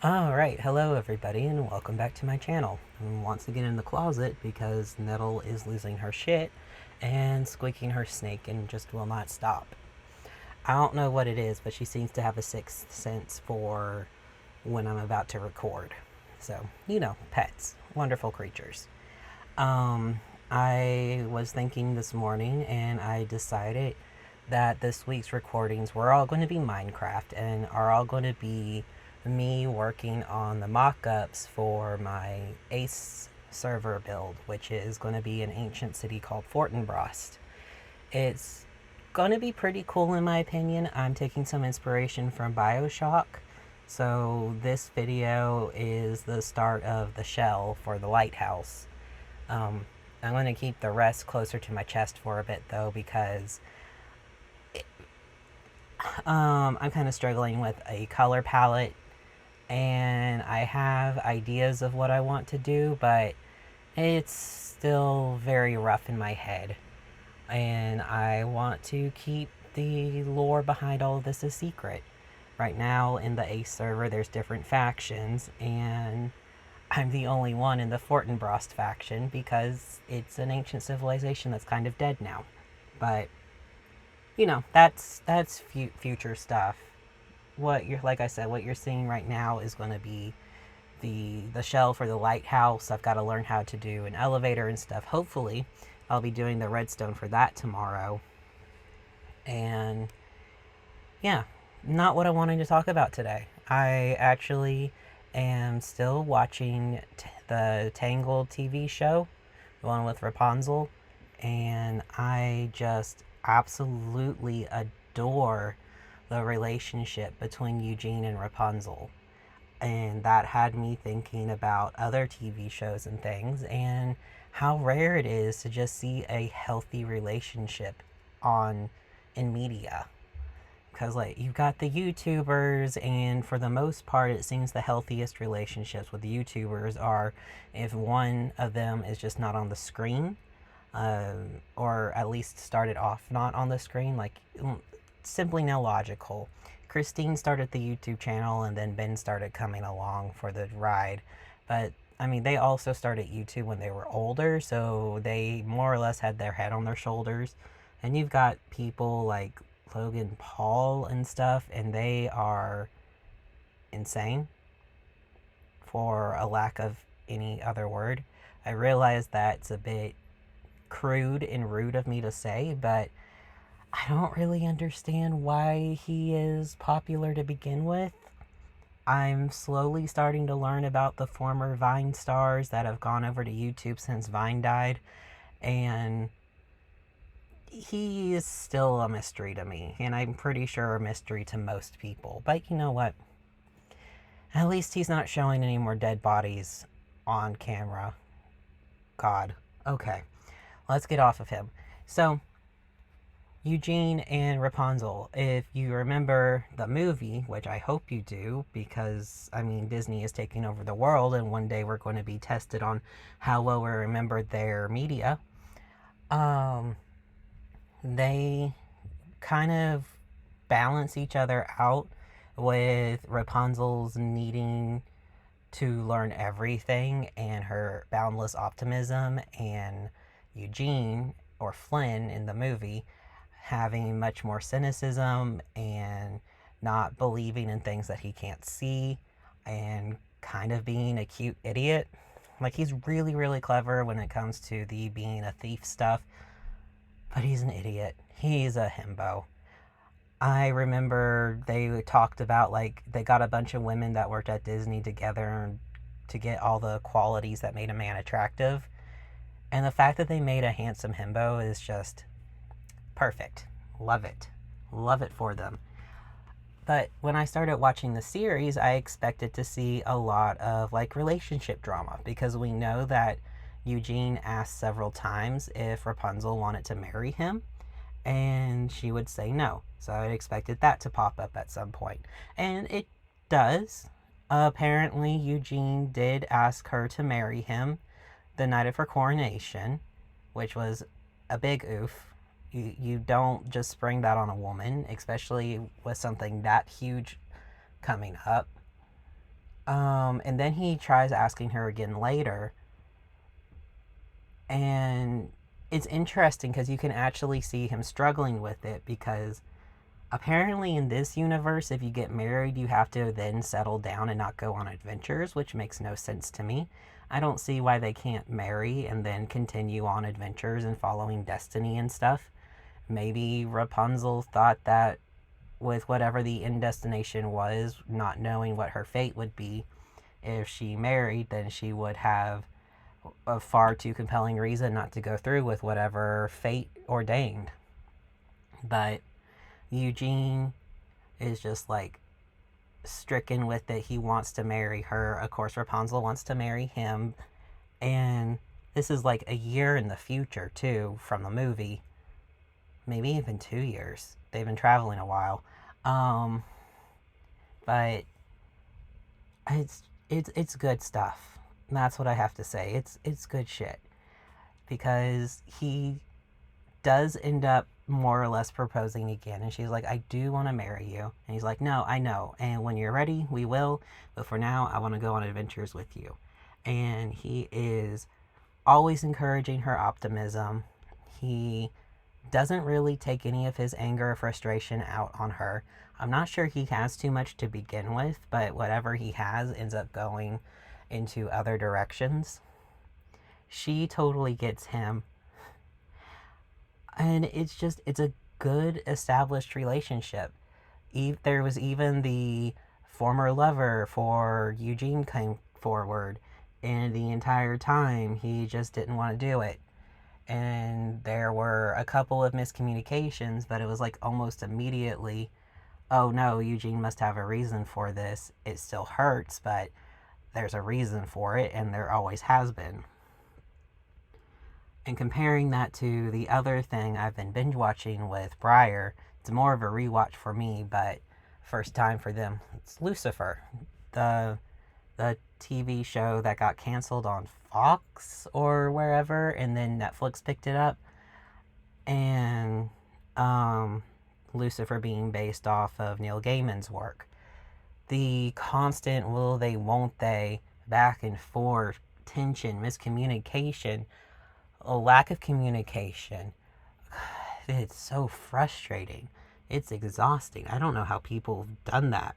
Alright, hello everybody, and welcome back to my channel. I'm once again in the closet because Nettle is losing her shit and squeaking her snake and just will not stop. I don't know what it is, but she seems to have a sixth sense for when I'm about to record. So, pets. Wonderful creatures. I was thinking this morning and I decided that this week's recordings were all going to be Minecraft and are all going to be me working on the mock-ups for my Ace server build, which is going to be an ancient city called Fortinbras. It's going to be pretty cool in my opinion. I'm taking some inspiration from BioShock. So this video is the start of the shell for the lighthouse. Um, I'm going to keep the rest closer to my chest for a bit though because I'm kind of struggling with a color palette and I have ideas of what I want to do, but it's still very rough in my head. And I want to keep the lore behind all of this a secret. Right now in the Ace server, there's different factions, and I'm the only one in the Fortinbras faction because it's an ancient civilization that's kind of dead now. But that's future stuff. What you're like I said, what you're seeing right now is going to be the shell for the lighthouse. I've got to learn how to do an elevator and stuff. Hopefully, I'll be doing the redstone for that tomorrow. And yeah, not what I wanted to talk about today. I actually am still watching the Tangled TV show, the one with Rapunzel, and I just absolutely adore the relationship between Eugene and Rapunzel. And that had me thinking about other TV shows and things and how rare it is to just see a healthy relationship on in media. Because like you've got the YouTubers, and for the most part it seems the healthiest relationships with the YouTubers are if one of them is just not on the screen, or at least started off not on the screen, like simply no logical. Christine started the YouTube channel and then Ben started coming along for the ride. But I mean, they also started YouTube when they were older, so they more or less had their head on their shoulders. And you've got people like Logan Paul and stuff, and they are insane, for a lack of any other word. I realize that's a bit crude and rude of me to say, but I don't really understand why he is popular to begin with. I'm slowly starting to learn about the former Vine stars that have gone over to YouTube since Vine died, and he is still a mystery to me, and I'm pretty sure a mystery to most people. But you know what? At least he's not showing any more dead bodies on camera. God. Okay, let's get off of him. So, Eugene and Rapunzel. If you remember the movie, which I hope you do, because, I mean, Disney is taking over the world, and one day we're going to be tested on how well we remember their media. They kind of balance each other out, with Rapunzel's needing to learn everything and her boundless optimism, and Eugene, or Flynn in the movie, having much more cynicism and not believing in things that he can't see and kind of being a cute idiot. Like, he's really, really clever when it comes to the being a thief stuff, but he's an idiot. He's a himbo. I remember they talked about, like, they got a bunch of women that worked at Disney together to get all the qualities that made a man attractive. And the fact that they made a handsome himbo is just perfect. Love it. Love it for them. But when I started watching the series, I expected to see a lot of like relationship drama, because we know that Eugene asked several times if Rapunzel wanted to marry him, and she would say no. So I expected that to pop up at some point. And it does. Apparently, Eugene did ask her to marry him the night of her coronation, which was a big oof. You don't just spring that on a woman, especially with something that huge coming up. And then he tries asking her again later. And it's interesting because you can actually see him struggling with it because apparently in this universe, if you get married, you have to then settle down and not go on adventures, which makes no sense to me. I don't see why they can't marry and then continue on adventures and following destiny and stuff. Maybe Rapunzel thought that with whatever the end destination was, not knowing what her fate would be, if she married, then she would have a far too compelling reason not to go through with whatever fate ordained. But Eugene is just like stricken with it. He wants to marry her. Of course, Rapunzel wants to marry him. And this is like a year in the future, too, from the movie. Maybe even 2 years. They've been traveling a while. Um, but it's good stuff. That's what I have to say. It's good shit because he does end up more or less proposing again, and she's like, I do want to marry you, and he's like, no, I know, and when you're ready we will, but for now I want to go on adventures with you. And he is always encouraging her optimism. He doesn't really take any of his anger or frustration out on her. I'm not sure he has too much to begin with, but whatever he has ends up going into other directions. She totally gets him. And it's a good established relationship. There was even the former lover for Eugene came forward, and the entire time he just didn't want to do it. And there were a couple of miscommunications, but it was like almost immediately, oh no, Eugene must have a reason for this. It still hurts, but there's a reason for it, and there always has been. And comparing that to the other thing I've been binge watching with Briar, it's more of a rewatch for me, but first time for them. It's Lucifer, the TV show that got canceled on Fox or wherever, and then Netflix picked it up. And Lucifer being based off of Neil Gaiman's work. The constant will they, won't they, back and forth, tension, miscommunication, a lack of communication. It's so frustrating. It's exhausting. I don't know how people have done that.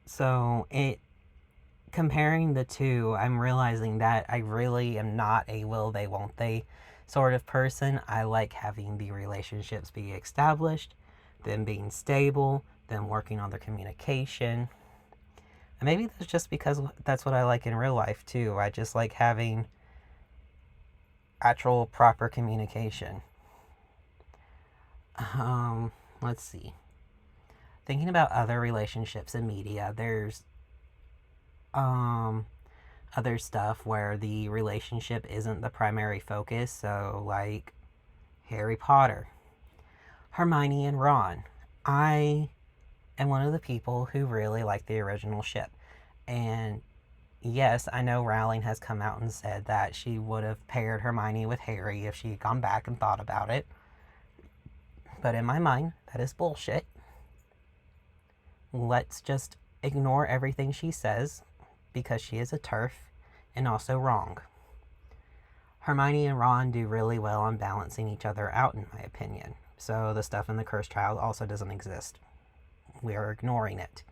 So comparing the two, I'm realizing that I really am not a will they, won't they sort of person. I like having the relationships be established, them being stable, them working on their communication. And maybe that's just because that's what I like in real life too. I just like having actual proper communication. Let's see. Thinking about other relationships in media, there's other stuff where the relationship isn't the primary focus. So like Harry Potter, Hermione and Ron. I am one of the people who really like the original ship. And yes, I know Rowling has come out and said that she would have paired Hermione with Harry if she had gone back and thought about it. But in my mind, that is bullshit. Let's just ignore everything she says because she is a TERF and also wrong. Hermione and Ron do really well on balancing each other out, in my opinion. So the stuff in the Cursed Child also doesn't exist. We are ignoring it.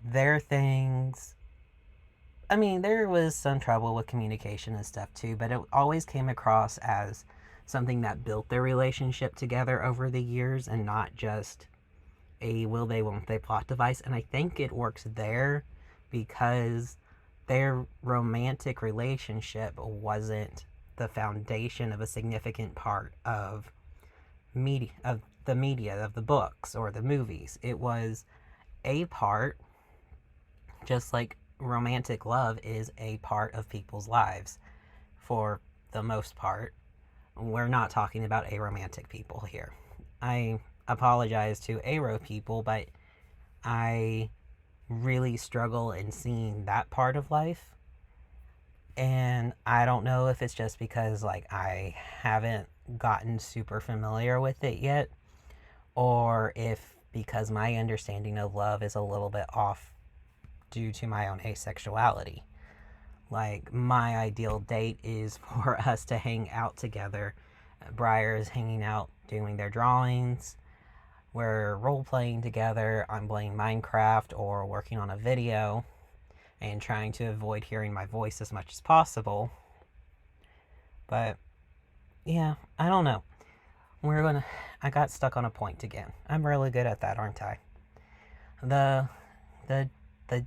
Their things, I mean, there was some trouble with communication and stuff too, but it always came across as something that built their relationship together over the years and not just a will they, won't they plot device. And I think it works there because their romantic relationship wasn't the foundation of a significant part of the media, of the books or the movies. It was a part, just like romantic love is a part of people's lives for the most part. We're not talking about aromantic people here. I apologize to aro people, but I really struggle in seeing that part of life. And I don't know if it's just because like I haven't gotten super familiar with it yet, or if because my understanding of love is a little bit off due to my own asexuality. Like, my ideal date is for us to hang out together. Briar is hanging out doing their drawings. We're role playing together. I'm playing Minecraft or working on a video and trying to avoid hearing my voice as much as possible. But yeah, I don't know. I got stuck on a point again. I'm really good at that, aren't I? The the the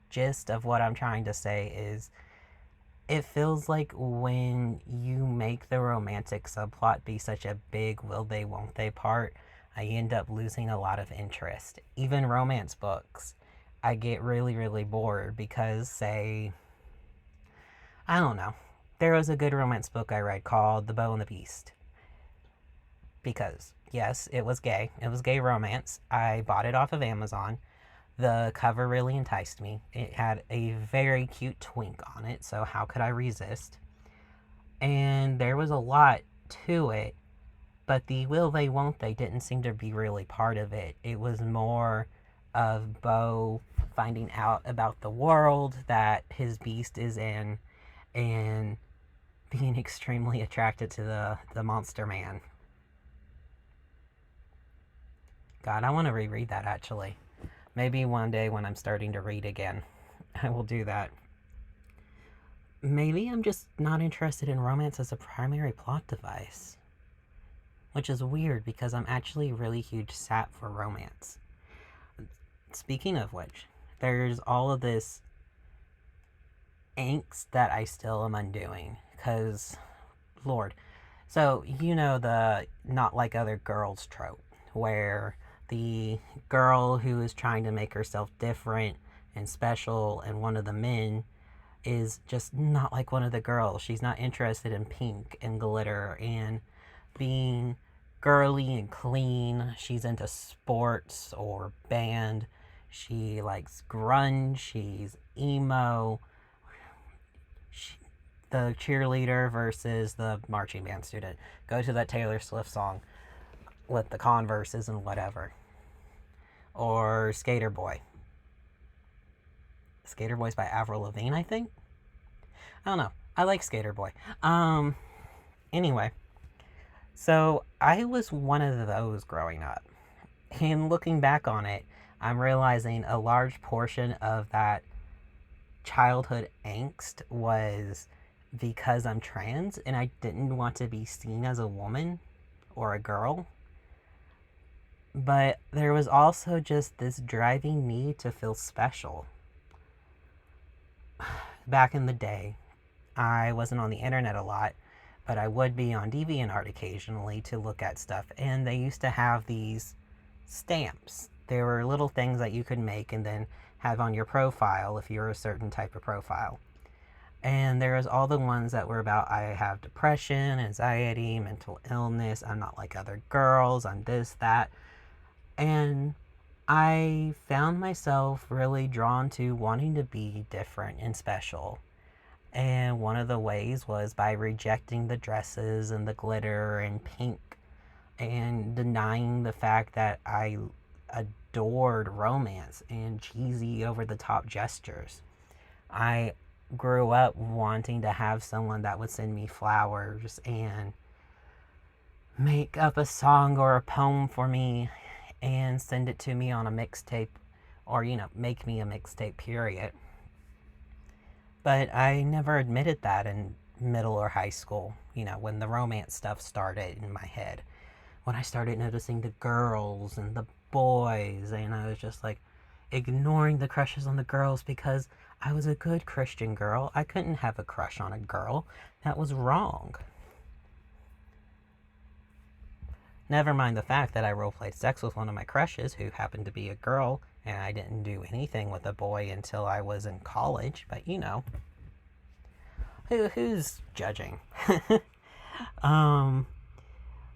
gist of what I'm trying to say is, it feels like when you make the romantic subplot be such a big will they won't they part, I end up losing a lot of interest. Even romance books, I get really, really bored because, say, I don't know. There was a good romance book I read called The Bow and the Beast. Because, yes, it was gay. It was gay romance. I bought it off of Amazon. The cover really enticed me. It had a very cute twink on it, so how could I resist? And there was a lot to it, but the will they won't they didn't seem to be really part of it. It was more of Bo finding out about the world that his beast is in and being extremely attracted to the monster man. God, I want to reread that actually. Maybe one day when I'm starting to read again, I will do that. Maybe I'm just not interested in romance as a primary plot device. Which is weird because I'm actually a really huge sap for romance. Speaking of which, there's all of this angst that I still am undoing. Because, Lord. So, you know the not like other girls trope, where the girl who is trying to make herself different and special, and one of the men is just not like one of the girls. She's not interested in pink and glitter and being girly and clean. She's into sports or band. She likes grunge. She's emo. The cheerleader versus the marching band student. Go to that Taylor Swift song with the Converses and whatever. Or Skater Boy. Skater Boy's by Avril Lavigne, I think. I don't know. I like Skater Boy. Anyway. So, I was one of those growing up. And looking back on it, I'm realizing a large portion of that childhood angst was because I'm trans and I didn't want to be seen as a woman or a girl. But there was also just this driving need to feel special. Back in the day, I wasn't on the internet a lot, but I would be on DeviantArt occasionally to look at stuff. And they used to have these stamps. There were little things that you could make and then have on your profile if you're a certain type of profile. And there was all the ones that were about, I have depression, anxiety, mental illness, I'm not like other girls, I'm this, that. And I found myself really drawn to wanting to be different and special. And one of the ways was by rejecting the dresses and the glitter and pink and denying the fact that I adored romance and cheesy over the top gestures. I grew up wanting to have someone that would send me flowers and make up a song or a poem for me and send it to me on a mixtape, or, make me a mixtape, period. But I never admitted that in middle or high school, when the romance stuff started in my head. When I started noticing the girls and the boys, and I was just like ignoring the crushes on the girls because I was a good Christian girl. I couldn't have a crush on a girl. That was wrong. Never mind the fact that I roleplayed sex with one of my crushes who happened to be a girl, and I didn't do anything with a boy until I was in college, but who's judging?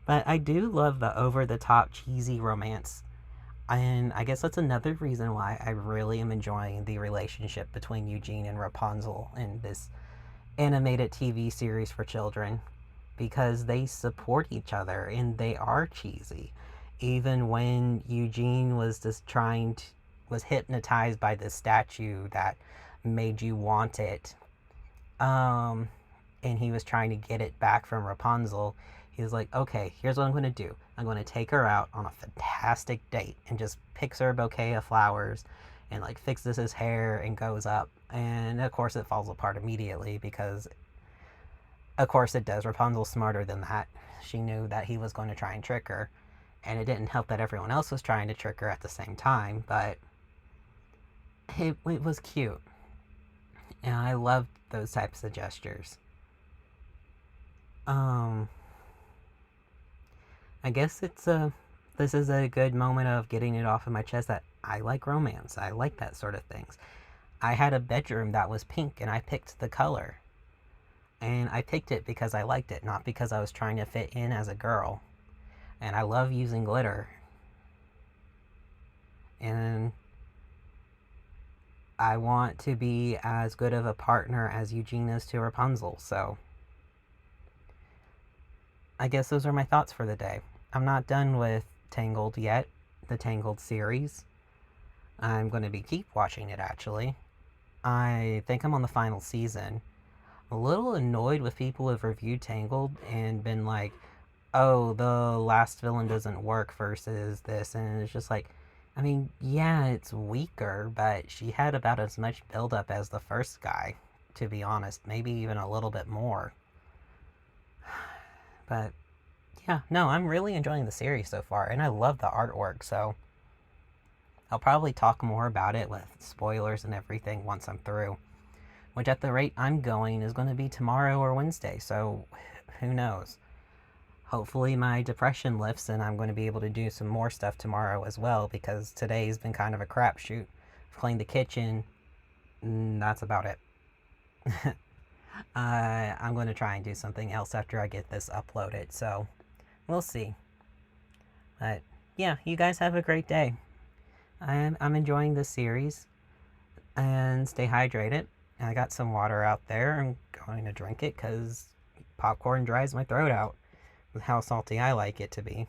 But I do love the over-the-top cheesy romance, and I guess that's another reason why I really am enjoying the relationship between Eugene and Rapunzel in this animated TV series for children, because they support each other and they are cheesy. even when Eugene was just was hypnotized by this statue that made you want it. Um, and he was trying to get it back from Rapunzel. He was like, okay, here's what I'm going to do. I'm going to take her out on a fantastic date, and just picks her a bouquet of flowers and like fixes his hair and goes up. And of course, it falls apart immediately because, of course, it does. Rapunzel's smarter than that. She knew that he was going to try and trick her. And it didn't help that everyone else was trying to trick her at the same time, but it was cute. And I loved those types of gestures. Um, I guess this is a good moment of getting it off of my chest that I like romance. I like that sort of things. I had a bedroom that was pink and I picked the color. And I picked it because I liked it, not because I was trying to fit in as a girl. And I love using glitter. And I want to be as good of a partner as Eugene is to Rapunzel, so I guess those are my thoughts for the day. I'm not done with Tangled yet, the Tangled series. I'm going to be keep watching it actually. I think I'm on the final season. I'm a little annoyed with people who have reviewed Tangled and been like, oh, the last villain doesn't work versus this, and it's just like, I mean, yeah, it's weaker, but she had about as much build-up as the first guy, to be honest, maybe even a little bit more. But yeah, no, I'm really enjoying the series so far, and I love the artwork, so I'll probably talk more about it with spoilers and everything once I'm through. Which, at the rate I'm going, is going to be tomorrow or Wednesday, so who knows? Hopefully my depression lifts and I'm going to be able to do some more stuff tomorrow as well, because today's been kind of a crapshoot. I've cleaned the kitchen, and that's about it. I'm going to try and do something else after I get this uploaded, so we'll see. But yeah, you guys have a great day. I'm enjoying this series, and stay hydrated. I got some water out there. I'm going to drink it because popcorn dries my throat out with how salty I like it to be.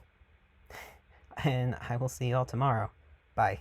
And I will see y'all tomorrow. Bye.